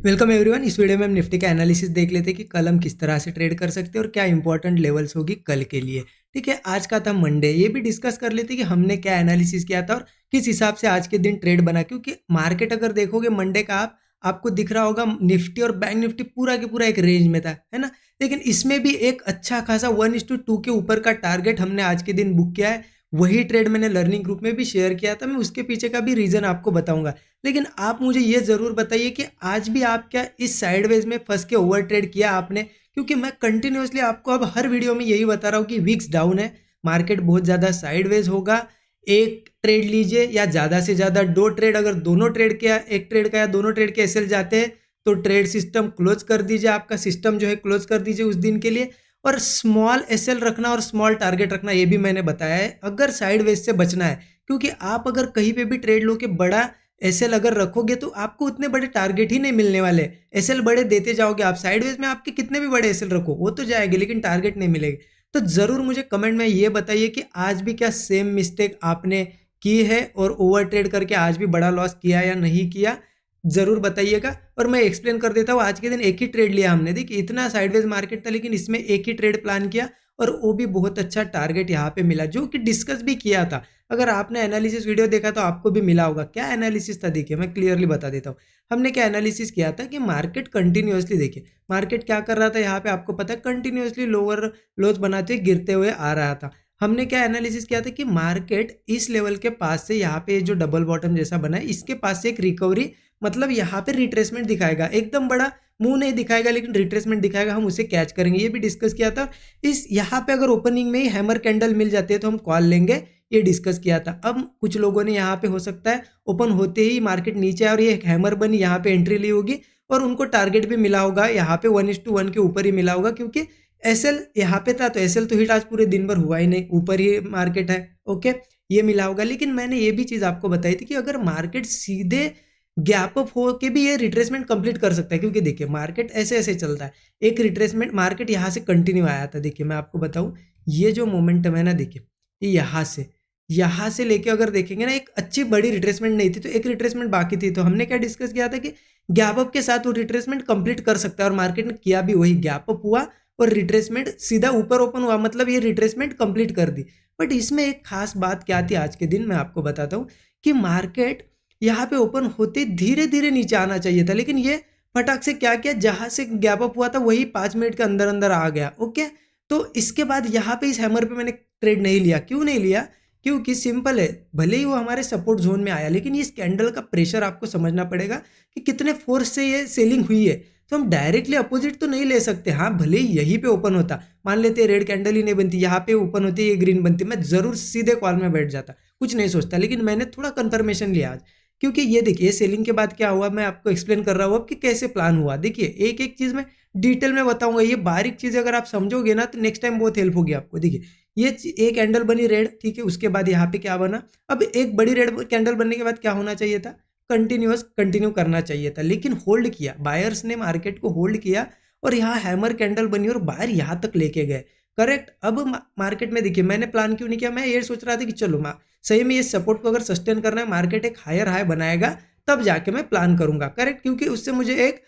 Welcome everyone. इस video में हम निफ्टी का एनालिसिस देख लेते हैं कि कल हम किस तरह से ट्रेड कर सकते हैं और क्या इंपॉर्टेंट लेवल्स होगी कल के लिए। ठीक है, आज का था मंडे, ये भी डिस्कस कर लेते हैं कि हमने क्या एनालिसिस किया था और किस हिसाब से आज के दिन ट्रेड बना। क्योंकि मार्केट अगर देखोगे मंडे का आपको दिख रहा होगा निफ्टी और बैंक निफ्टी पूरा के पूरा एक रेंज में था, है ना। लेकिन इसमें भी एक अच्छा खासा 1:2 के ऊपर का टारगेट हमने आज के दिन बुक किया है। वही ट्रेड मैंने लर्निंग ग्रुप में भी शेयर किया था, मैं उसके पीछे का भी रीजन आपको बताऊंगा। लेकिन आप मुझे ये ज़रूर बताइए कि आज भी आप क्या इस साइडवेज में फंस के ओवर ट्रेड किया आपने? क्योंकि मैं कंटिन्यूअसली आपको अब हर वीडियो में यही बता रहा हूँ कि वीक्स डाउन है, मार्केट बहुत ज़्यादा साइडवेज होगा। एक ट्रेड लीजिए या ज़्यादा से ज़्यादा दो ट्रेड, अगर दोनों ट्रेड के एक ट्रेड का या दोनों ट्रेड के एसएल जाते हैं तो ट्रेड सिस्टम क्लोज कर दीजिए, आपका सिस्टम जो है क्लोज कर दीजिए उस दिन के लिए। और स्मॉल एसएल रखना और स्मॉल टारगेट रखना, ये भी मैंने बताया है अगर साइडवेज से बचना है। क्योंकि आप अगर कहीं पे भी ट्रेड लो के बड़ा एसएल अगर रखोगे तो आपको उतने बड़े टारगेट ही नहीं मिलने वाले। एसएल बड़े देते जाओगे आप, साइडवेज में आपके कितने भी बड़े एसएल रखो वो तो जाएंगे लेकिन टारगेट नहीं मिलेगा। तो जरूर मुझे कमेंट में ये बताइए कि आज भी क्या सेम मिस्टेक आपने की है और ओवर ट्रेड करके आज भी बड़ा लॉस किया या नहीं किया, जरूर बताइएगा। और मैं एक्सप्लेन कर देता हूँ। आज के दिन एक ही ट्रेड लिया हमने, देखिए इतना साइडवेज मार्केट था लेकिन इसमें एक ही ट्रेड प्लान किया और वो भी बहुत अच्छा टारगेट यहाँ पे मिला जो कि डिस्कस भी किया था। अगर आपने एनालिसिस वीडियो देखा तो आपको भी मिला होगा। क्या एनालिसिस था देखिए, मैं क्लियरली बता देता हूँ। हमने क्या एनालिसिस किया था कि मार्केट कंटिन्यूअसली, देखिए मार्केट क्या कर रहा था यहाँ पे आपको पता है, कंटिन्यूअसली लोअर लोज बनाते हुए गिरते हुए आ रहा था। हमने क्या एनालिसिस किया था कि मार्केट इस लेवल के पास से यहाँ पे जो डबल बॉटम जैसा बना है इसके पास से एक रिकवरी, मतलब यहाँ पे रिट्रेसमेंट दिखाएगा, एकदम बड़ा मुंह नहीं दिखाएगा लेकिन रिट्रेसमेंट दिखाएगा, हम उसे कैच करेंगे, ये भी डिस्कस किया था। इस यहाँ पे अगर ओपनिंग में ही हैमर कैंडल मिल जाते हैं तो हम कॉल लेंगे, ये डिस्कस किया था। अब कुछ लोगों ने यहाँ पे हो सकता है ओपन होते ही मार्केट नीचे और ये हैमर बनी यहाँ पे एंट्री ली होगी और उनको टारगेट भी मिला होगा यहाँ पे 1:1 के ऊपर ही मिला होगा। क्योंकि एसएल यहाँ पे था तो एसएल तो हिट आज पूरे दिन भर हुआ ही नहीं, ऊपर ही मार्केट है। ओके, ये मिला होगा। लेकिन मैंने ये भी चीज आपको बताई थी कि अगर मार्केट सीधे गैप अप हो के भी ये रिट्रेसमेंट कंप्लीट कर सकता है। क्योंकि देखिए मार्केट ऐसे ऐसे चलता है, एक रिट्रेसमेंट मार्केट यहाँ से कंटिन्यू आया था। देखिए मैं आपको बताऊं, ये जो मोमेंटम है ना, देखिए ये यहाँ से लेके अगर देखेंगे ना, एक अच्छी बड़ी रिट्रेसमेंट नहीं थी तो एक रिट्रेसमेंट बाकी थी। तो हमने क्या डिस्कस किया था कि गैप अप के साथ वो रिट्रेसमेंट कंप्लीट कर सकता है और मार्केट ने किया भी वही, गैप अप हुआ और रिट्रेसमेंट सीधा ऊपर ओपन हुआ, मतलब ये रिट्रेसमेंट कंप्लीट कर दी। बट इसमें एक खास बात क्या थी आज के दिन, मैं आपको बताता हूँ कि मार्केट यहाँ पे ओपन होते धीरे धीरे नीचे आना चाहिए था लेकिन ये फटाक से क्या किया, जहां से गैप अप हुआ था वही 5 मिनट के अंदर अंदर आ गया। ओके, तो इसके बाद यहाँ पे इस हैमर पे मैंने ट्रेड नहीं लिया। क्यों नहीं लिया? क्योंकि सिंपल है, भले ही वो हमारे सपोर्ट जोन में आया लेकिन इस कैंडल का प्रेशर आपको समझना पड़ेगा कि कितने फोर्स से ये सेलिंग हुई है। तो हम डायरेक्टली अपोजिट तो नहीं ले सकते। हाँ, भले ही यहीं पे ओपन होता, मान लेते रेड कैंडल ही नहीं बनती, यहाँ पे ओपन होती, ये ग्रीन बनती, मैं जरूर सीधे कॉल में बैठ जाता, कुछ नहीं सोचता। लेकिन मैंने थोड़ा कंफर्मेशन लिया आज, क्योंकि ये देखिए सेलिंग के बाद क्या हुआ, मैं आपको एक्सप्लेन कर रहा हूँ अब कि कैसे प्लान हुआ। देखिए एक एक चीज मैं डिटेल में बताऊंगा, ये बारीक चीज अगर आप समझोगे ना तो नेक्स्ट टाइम बहुत हेल्प होगी आपको। देखिए ये एक कैंडल बनी रेड, ठीक है, उसके बाद यहाँ पे क्या बना, अब एक बड़ी रेड कैंडल बनने के बाद क्या होना चाहिए था, कंटिन्यू करना चाहिए था, लेकिन होल्ड किया, बायर्स ने मार्केट को होल्ड किया और यहाँ हैमर कैंडल बनी और बायर यहाँ तक लेके गए। करेक्ट। अब मार्केट में देखिए मैंने प्लान क्यों नहीं किया, मैं ये सोच रहा था कि चलो सही में ये सपोर्ट को अगर सस्टेन करना है, मार्केट एक हायर हाई बनाएगा तब जाके मैं प्लान करूंगा। करेक्ट, क्योंकि उससे मुझे एक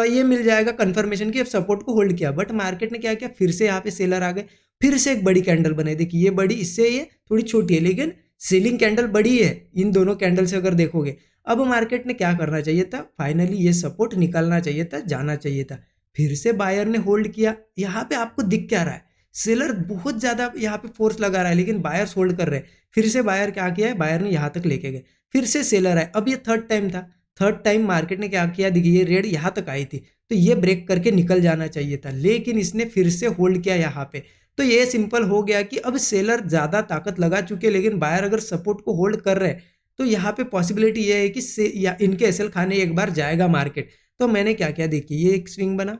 ये मिल जाएगा कंफर्मेशन कि अब सपोर्ट को होल्ड किया। बट मार्केट ने क्या किया, फिर से यहाँ पे सेलर आ गए, फिर से एक बड़ी कैंडल बने। देखिए ये बड़ी, इससे ये थोड़ी छोटी है लेकिन सेलिंग कैंडल बड़ी है इन दोनों कैंडल से अगर देखोगे। अब मार्केट ने क्या करना चाहिए था, फाइनली ये सपोर्ट निकालना चाहिए था, जाना चाहिए था। फिर से बायर ने होल्ड किया। यहाँ पे आपको दिख क्या रहा है, सेलर बहुत ज्यादा यहाँ पे फोर्स लगा रहा है लेकिन बायर्स होल्ड कर रहे हैं। फिर से बायर क्या किया है, बायर ने यहाँ तक लेके गए, फिर से सेलर है। अब ये थर्ड टाइम था, थर्ड टाइम मार्केट ने क्या किया, देखिए ये रेड यहाँ तक आई थी तो ये ब्रेक करके निकल जाना चाहिए था लेकिन इसने फिर से होल्ड किया यहाँ पे। तो ये सिंपल हो गया कि अब सेलर ज्यादा ताकत लगा चुके लेकिन बायर अगर सपोर्ट को होल्ड कर रहे हैं तो यहाँ पे पॉसिबिलिटी ये है कि या इनके एसएल खाने एक बार जाएगा मार्केट। तो मैंने क्या किया, देखिए ये एक स्विंग बना,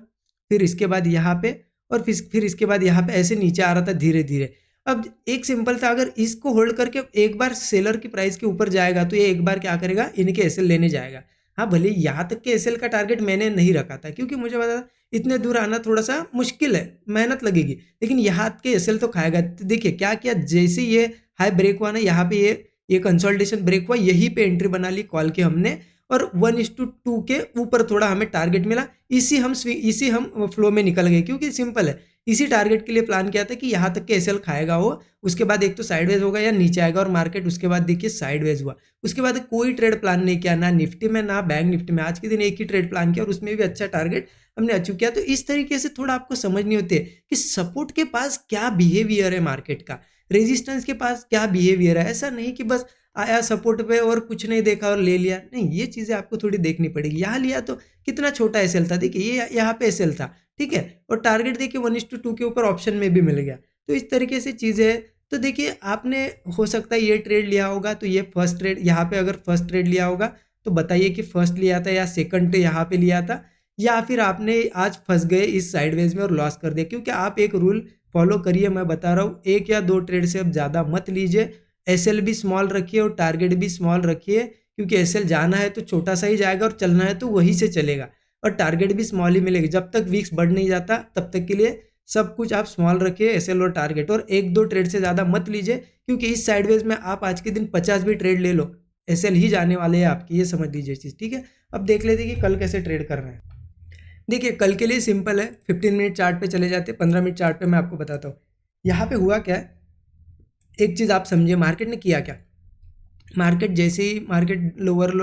फिर इसके बाद यहाँ पे और फिर इसके बाद यहाँ पे ऐसे नीचे आ रहा था धीरे धीरे। अब एक सिंपल था, अगर इसको होल्ड करके एक बार सेलर की प्राइस के ऊपर जाएगा तो ये एक बार क्या करेगा, इनके एसएल लेने जाएगा। हाँ, भले यहाँ तक के एसएल का टारगेट मैंने नहीं रखा था क्योंकि मुझे पता था इतने दूर आना थोड़ा सा मुश्किल है, मेहनत लगेगी, लेकिन यहाँ के एसएल तो खाएगा। तो देखिए क्या किया, जैसे ये हाई ब्रेक हुआ ना, यहाँ पे ये कंसोलिडेशन ब्रेक हुआ, यहीं पे एंट्री बना ली कॉल के हमने और 1:2 के ऊपर थोड़ा हमें टारगेट मिला, इसी हम फ्लो में निकल गए, क्योंकि सिंपल है, इसी टारगेट के लिए प्लान किया था कि यहाँ तक के एसएल खाएगा वो, उसके बाद एक तो साइडवेज होगा या नीचे आएगा और मार्केट उसके बाद देखिए साइडवेज हुआ। उसके बाद कोई ट्रेड प्लान नहीं किया, ना निफ्टी में ना बैंक निफ्टी में, आज के दिन एक ही ट्रेड प्लान किया और उसमें भी अच्छा टारगेट हमने अचीव किया। तो इस तरीके से थोड़ा आपको समझनी होती है कि सपोर्ट के पास क्या बिहेवियर है मार्केट का, रेजिस्टेंस के पास क्या बिहेवियर है। ऐसा नहीं कि बस आया सपोर्ट पे और कुछ नहीं देखा और ले लिया, नहीं, ये चीज़ें आपको थोड़ी देखनी पड़ेगी। यहाँ लिया तो कितना छोटा एसएल था, देखिए ये यहाँ पे एसएल था, ठीक है, और टारगेट देखिए 1:2 के ऊपर ऑप्शन में भी मिल गया। तो इस तरीके से चीज़ें है। तो देखिए आपने हो सकता है ये ट्रेड लिया होगा, तो ये फर्स्ट ट्रेड, यहाँ पे अगर फर्स्ट ट्रेड लिया होगा तो बताइए कि फर्स्ट लिया था या सेकंड यहाँ पे लिया था, या फिर आपने आज फंस गए इस साइडवेज में और लॉस कर दिया। क्योंकि आप एक रूल फॉलो करिए, मैं बता रहा हूँ, 1 या 2 ट्रेड से अब ज़्यादा मत लीजिए। एसएल भी स्मॉल रखिए और टारगेट भी स्मॉल रखिए, क्योंकि एसएल जाना है तो छोटा सा ही जाएगा और चलना है तो वहीं से चलेगा, और टारगेट भी स्मॉल ही मिलेगी। जब तक वीक्स बढ़ नहीं जाता तब तक के लिए सब कुछ आप स्मॉल रखिए, एसएल और टारगेट, और 1-2 ट्रेड से ज़्यादा मत लीजिए, क्योंकि इस साइडवेज में आप आज के दिन 50 भी ट्रेड ले लो, एसएल ही जाने वाले हैं आपकी, ये समझ लीजिए चीज़, ठीक है। अब देख लेते हैं कि कल कैसे ट्रेड कर रहे हैं। देखिए कल के लिए सिंपल है, 15 मिनट चार्ट पे चले जाते हैं, 15 मिनट चार्ट पे मैं आपको बताता हूँ। यहाँ पे हुआ क्या है, एक चीज़ आप समझिए, मार्केट ने किया क्या। मार्केट जैसे ही मार्केट लोअर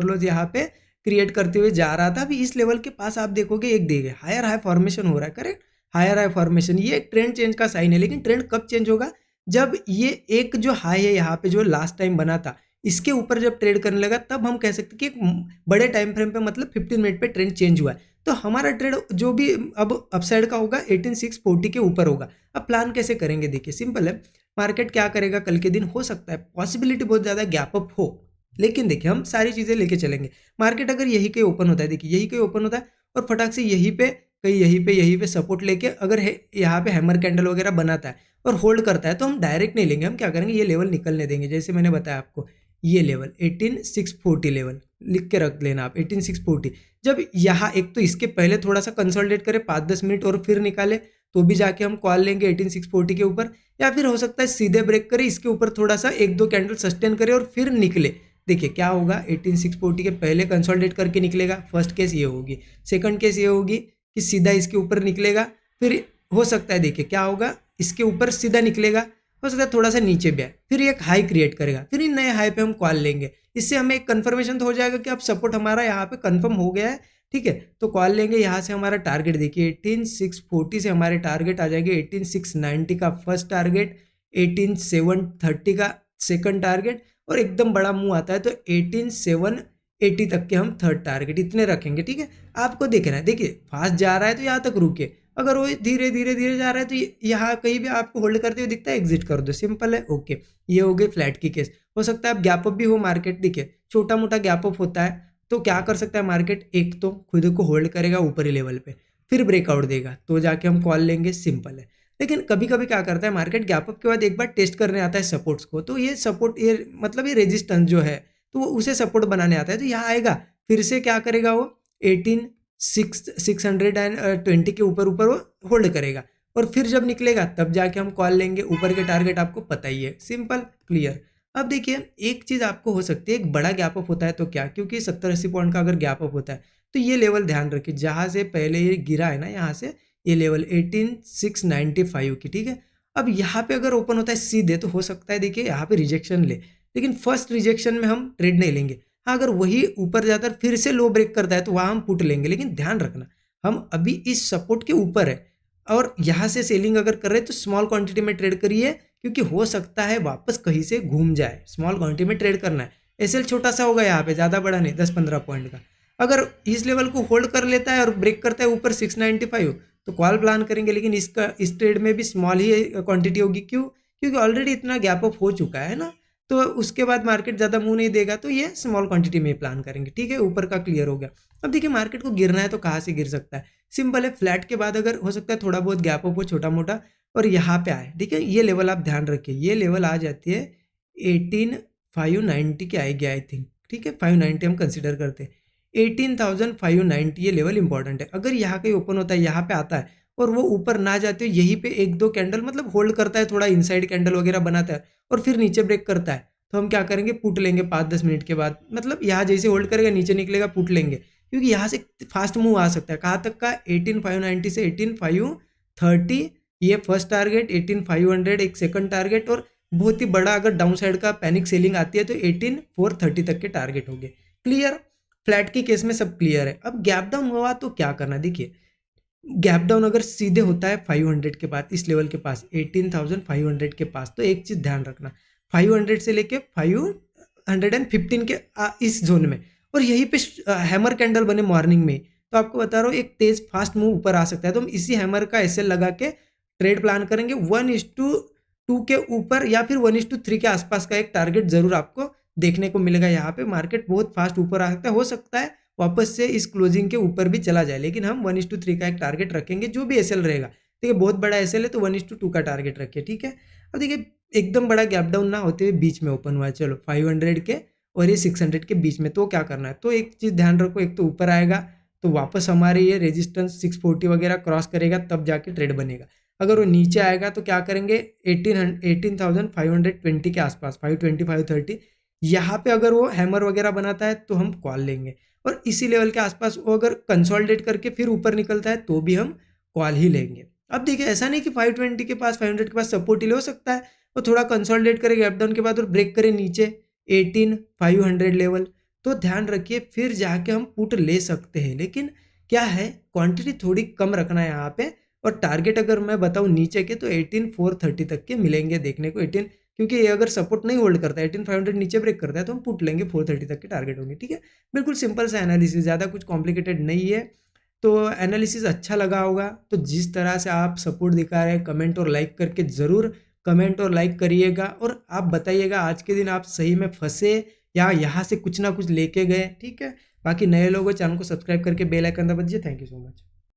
लोज यहाँ पे क्रिएट करते हुए जा रहा था, अभी इस लेवल के पास आप देखोगे, एक देखिए हायर हाई फॉर्मेशन हो रहा है, करेक्ट, हायर हाई फॉर्मेशन, ये एक ट्रेंड चेंज का साइन है। लेकिन ट्रेंड कब चेंज होगा, जब ये एक जो हाई है यहाँ पे जो लास्ट टाइम बना था, इसके ऊपर जब ट्रेड करने लगा, तब हम कह सकते कि एक बड़े टाइम फ्रेम पे, मतलब 15 मिनट पे ट्रेंड चेंज हुआ है। तो हमारा ट्रेड जो भी अब अपसाइड का होगा 18640 के ऊपर होगा। अब प्लान कैसे करेंगे, देखिए सिंपल है, मार्केट क्या करेगा कल के दिन, हो सकता है पॉसिबिलिटी बहुत ज़्यादा गैप अप हो, लेकिन देखिए हम सारी चीज़ें लेके चलेंगे। मार्केट अगर यही कहीं ओपन होता है, देखिए यही कहीं ओपन होता है और फटाक से यहीं पे कहीं यहीं पे सपोर्ट लेके अगर यहाँ पे हैमर कैंडल वगैरह बनाता है और होल्ड करता है, तो हम डायरेक्ट नहीं लेंगे, हम क्या करेंगे, ये लेवल निकलने देंगे। जैसे मैंने बताया आपको, ये लेवल 18640 लेवल लिख के रख लेना आप, 18640। जब यहाँ एक तो इसके पहले थोड़ा सा कंसोलिडेट करे 5-10 मिनट और फिर निकाले, तो भी जाके हम कॉल लेंगे 18640 के ऊपर, या फिर हो सकता है सीधे ब्रेक करे, इसके ऊपर थोड़ा सा 1-2 कैंडल सस्टेन करे और फिर निकले। देखिए क्या होगा, 18640 के पहले कंसोलिडेट करके निकलेगा, फर्स्ट केस ये होगी। सेकंड केस ये होगी कि सीधा इसके ऊपर निकलेगा, फिर हो सकता है देखिए क्या होगा, इसके ऊपर सीधा निकलेगा, हो सकता है थोड़ा सा नीचे भी आए, फिर एक हाई क्रिएट करेगा, फिर इन नए हाई पे हम कॉल लेंगे। इससे हमें एक कन्फर्मेशन तो हो जाएगा कि अब सपोर्ट हमारा यहाँ पे कन्फर्म हो गया है, ठीक है। तो कॉल लेंगे, यहाँ से हमारा टारगेट देखिए 18640 से हमारे टारगेट आ जाएंगे 18690 का फर्स्ट टारगेट, 18730 का सेकंड टारगेट, और एकदम बड़ा मुंह आता है तो 18780 तक के हम थर्ड टारगेट, इतने रखेंगे, ठीक है। आपको देखना है, देखिए फास्ट जा रहा है तो यहाँ तक रुके, अगर वो धीरे धीरे धीरे जा रहा है तो यहाँ कहीं भी आपको होल्ड करते हुए दिखता है, एग्जिट कर दो, सिंपल है, ओके। ये हो गई फ्लैट की केस। हो सकता है अब गैप अप भी हो मार्केट, देखिए छोटा मोटा गैप अप होता है, तो क्या कर सकता है मार्केट, एक तो खुद को होल्ड करेगा ऊपरी लेवल पे, फिर ब्रेकआउट देगा तो जाके हम कॉल लेंगे, सिंपल है। लेकिन कभी कभी क्या करता है मार्केट, गैप अप के बाद एक बार टेस्ट करने आता है सपोर्ट्स को, तो ये सपोर्ट, ये मतलब ये रेजिस्टेंस जो है, तो वो उसे सपोर्ट बनाने आता है, तो यहाँ आएगा, फिर से क्या करेगा वो 18620 के ऊपर ऊपर वो होल्ड करेगा, और फिर जब निकलेगा तब जाके हम कॉल लेंगे, ऊपर के टारगेट आपको पता ही है, सिंपल क्लियर। अब देखिए एक चीज़ आपको हो सकती है, एक बड़ा गैप अप होता है तो क्या, क्योंकि 70-80 पॉइंट का अगर गैप अप होता है तो ये लेवल ध्यान रखिए, जहाँ से पहले ये गिरा है ना, यहाँ से ये लेवल 18695 की, ठीक है। अब यहाँ पे अगर ओपन होता है सीधे, तो हो सकता है देखिए यहाँ पे रिजेक्शन ले, लेकिन फर्स्ट रिजेक्शन में हम ट्रेड नहीं लेंगे। हाँ, अगर वही ऊपर जाता है फिर से लो ब्रेक करता है तो वहाँ हम पुट लेंगे, लेकिन ध्यान रखना हम अभी इस सपोर्ट के ऊपर है, और यहाँ से सेलिंग अगर कर रहे हैं तो स्मॉल क्वांटिटी में ट्रेड करिए, क्योंकि हो सकता है वापस कहीं से घूम जाए, स्मॉल क्वांटिटी में ट्रेड करना है। एसएल छोटा सा होगा यहाँ पे, ज़्यादा बड़ा नहीं, 10-15 पॉइंट का। अगर इस लेवल को होल्ड कर लेता है और ब्रेक करता है ऊपर 695, तो कॉल प्लान करेंगे, लेकिन इस ट्रेड में भी स्मॉल ही क्वांटिटी होगी, क्यों, क्योंकि ऑलरेडी इतना गैप अप हो चुका है ना, तो उसके बाद मार्केट ज़्यादा मुंह नहीं देगा, तो ये स्मॉल क्वांटिटी में प्लान करेंगे, ठीक है। ऊपर का क्लियर हो गया। अब देखिए मार्केट को गिरना है तो कहाँ से गिर सकता है, सिंपल है, फ्लैट के बाद अगर हो सकता है थोड़ा बहुत गैप अप हो छोटा मोटा और यहाँ पे आए, ठीक है। ये लेवल आप ध्यान रखिए, ये लेवल आ जाती है 18590 की आएगी आई थिंक, ठीक है, 590 हम कंसिडर करते हैं, 18590 ये लेवल इंपॉर्टेंट है। अगर यहाँ कहीं ओपन होता है, यहाँ पे आता है और वो ऊपर ना जाते हो, यहीं पे 1-2 कैंडल मतलब होल्ड करता है, थोड़ा इनसाइड कैंडल वगैरह बनाता है और फिर नीचे ब्रेक करता है, तो हम क्या करेंगे, पुट लेंगे 5-10 मिनट के बाद, मतलब यहाँ जैसे होल्ड करेगा नीचे निकलेगा पुट लेंगे, क्योंकि यहाँ से फास्ट मूव आ सकता है। कहाँ तक का, 18,590 से 18,530 ये फर्स्ट टारगेट, 18,500 एक सेकंड टारगेट, और बहुत ही बड़ा अगर डाउन साइड का पैनिक सेलिंग आती है तो 18,430 तक के टारगेट हो गए। क्लियर, फ्लैट के केस में सब क्लियर है। अब गैप डाउन हुआ तो क्या करना, देखिए गैप डाउन अगर सीधे होता है 500 के पास, इस लेवल के पास 18,500 के पास, तो एक चीज़ ध्यान रखना, 500 से लेके 515 के इस जोन में, और यहीं पे हैमर कैंडल बने मॉर्निंग में, तो आपको बता रहा हूँ एक तेज फास्ट मूव ऊपर आ सकता है। तो हम इसी हैमर का एसएल लगा के ट्रेड प्लान करेंगे। 1:2 के ऊपर या फिर 1:3 के आसपास का एक टारगेट जरूर आपको देखने को मिलेगा। यहाँ पे मार्केट बहुत फास्ट ऊपर आ सकता है, हो सकता है वापस से इस क्लोजिंग के ऊपर भी चला जाए, लेकिन हम 1:3 का एक टारगेट रखेंगे, जो भी एसएल रहेगा। ठीक है, बहुत बड़ा एसएल है तो 1:2 का टारगेट रखिए। ठीक है, अब देखिए एकदम बड़ा गैप डाउन ना होते हुए बीच में ओपन हुआ है, चलो 500 के और ये 600 के बीच में, तो क्या करना है, तो एक चीज़ ध्यान रखो, एक तो ऊपर आएगा तो वापस हमारे ये रेजिस्टेंस 640 वगैरह क्रॉस करेगा, तब जाके ट्रेड बनेगा। अगर वो नीचे आएगा तो क्या करेंगे, 18,520 के आसपास, 520 530, यहाँ पे अगर वो हैमर वगैरह बनाता है तो हम कॉल लेंगे, और इसी लेवल के आसपास वो अगर कंसोलिडेट करके फिर ऊपर निकलता है तो भी हम कॉल ही लेंगे। अब देखिए ऐसा नहीं कि 520 के पास 500 के पास सपोर्ट ही ले, हो सकता है वो थोड़ा कंसोलिडेट करे गैप डाउन के बाद और ब्रेक करे नीचे 18,500 लेवल, तो ध्यान रखिए फिर जाके हम पुट ले सकते हैं। लेकिन क्या है, क्वांटिटी थोड़ी कम रखना है यहाँ पे, और टारगेट अगर मैं बताऊँ नीचे के तो 18,430 तक के मिलेंगे देखने को, 18, क्योंकि ये अगर सपोर्ट नहीं होल्ड करता है, 18,500 नीचे ब्रेक करता है तो हम पुट लेंगे, 430 तक के टारगेट होंगे। ठीक है, बिल्कुल सिंपल सा एनालिसिस, ज़्यादा कुछ कॉम्प्लिकेटेड नहीं है। तो एनालिसिस अच्छा लगा होगा तो जिस तरह से आप सपोर्ट दिखा रहे हैं, कमेंट और लाइक करके ज़रूर कमेंट और लाइक करिएगा, और आप बताइएगा आज के दिन आप सही में फंसे या यहाँ से कुछ ना कुछ लेके गए। ठीक है, बाकी नए लोगों चैनल को सब्सक्राइब करके बेल आइकन दबा दीजिए। Thank you so much.